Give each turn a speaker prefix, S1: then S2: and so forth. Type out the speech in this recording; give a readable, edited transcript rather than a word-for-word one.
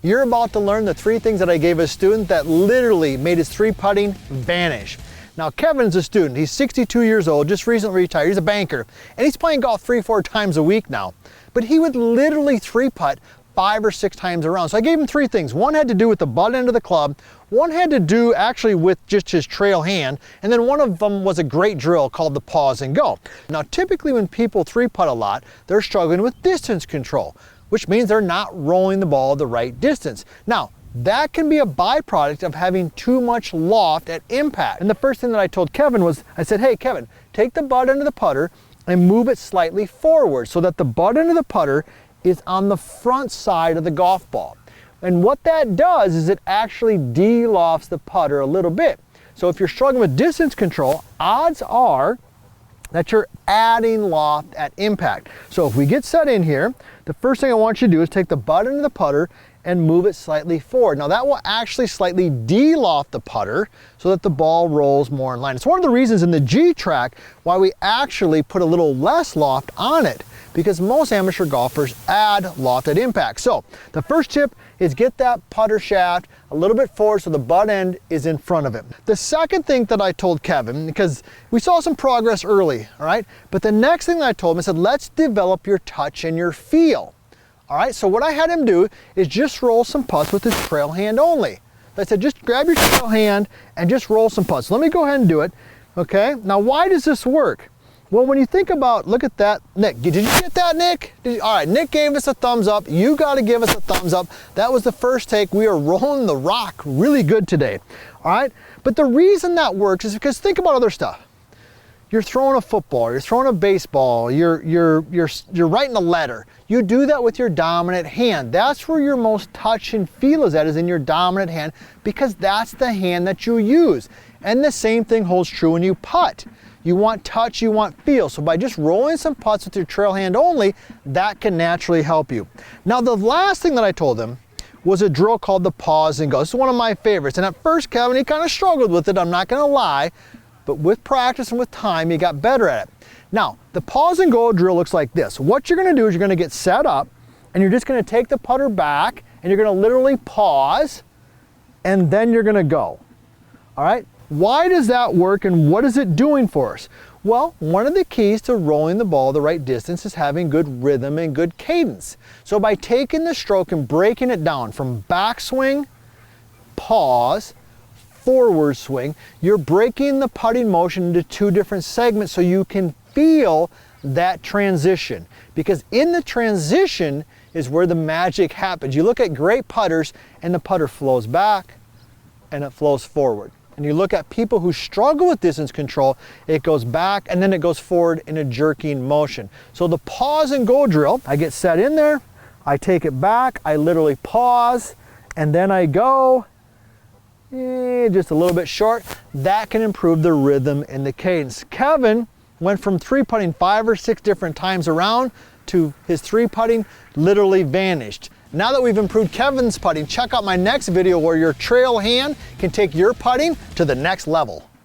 S1: You're about to learn the 3 things that I gave a student that literally made his 3 putting vanish. Now Kevin's a student, he's 62 years old, just recently retired, he's a banker, and he's playing golf 3-4 times a week now. But he would literally 3-putt 5 or 6 times around. So I gave him 3 things. One had to do with the butt end of the club, one had to do actually with just his trail hand, and then one of them was a great drill called the pause and go. Now typically when people 3-putt a lot, they're struggling with distance control, which means they're not rolling the ball the right distance. Now, that can be a byproduct of having too much loft at impact. And the first thing that I told Kevin was, I said, hey Kevin, take the butt end of the putter and move it slightly forward so that the butt end of the putter is on the front side of the golf ball. And what that does is it actually de-lofts the putter a little bit. So if you're struggling with distance control, odds are that you're adding loft at impact. So if we get set in here, the first thing I want you to do is take the butt end of the putter and move it slightly forward. Now that will actually slightly de-loft the putter so that the ball rolls more in line. It's one of the reasons in the G-Track why we actually put a little less loft on it, because most amateur golfers add loft at impact. So the first tip is get that putter shaft a little bit forward so the butt end is in front of it. The second thing that I told Kevin, because we saw some progress early, all right? But the next thing that I told him, I said, let's develop your touch and your feel. All right, so what I had him do is just roll some putts with his trail hand only. I said, just grab your trail hand and just roll some putts. Let me go ahead and do it, okay? Now, why does this work? Well, when you think about, look at that, Nick, did you get that, Nick? All right, Nick gave us a thumbs up. You gotta give us a thumbs up. That was the first take. We are rolling the rock really good today, all right? But the reason that works is because think about other stuff. You're throwing a football, you're throwing a baseball, you're writing a letter. You do that with your dominant hand. That's where your most touch and feel is in your dominant hand, because that's the hand that you use. And the same thing holds true when you putt. You want touch, you want feel. So by just rolling some putts with your trail hand only, that can naturally help you. Now the last thing that I told them was a drill called the pause and go. This is one of my favorites. And at first, Kevin, he kind of struggled with it, I'm not gonna lie. But with practice and with time, you got better at it. Now, the pause and go drill looks like this. What you're gonna do is you're gonna get set up and you're just gonna take the putter back and you're gonna literally pause and then you're gonna go, all right? Why does that work and what is it doing for us? Well, one of the keys to rolling the ball the right distance is having good rhythm and good cadence. So by taking the stroke and breaking it down from backswing, pause, forward swing, you're breaking the putting motion into 2 different segments so you can feel that transition. Because in the transition is where the magic happens. You look at great putters and the putter flows back and it flows forward. And you look at people who struggle with distance control, it goes back and then it goes forward in a jerking motion. So the pause and go drill, I get set in there, I take it back, I literally pause, and then I go, just a little bit short. That can improve the rhythm and the cadence. Kevin went from 3-putting 5 or 6 different times around to his 3-putting literally vanished. Now that we've improved Kevin's putting, check out my next video where your trail hand can take your putting to the next level.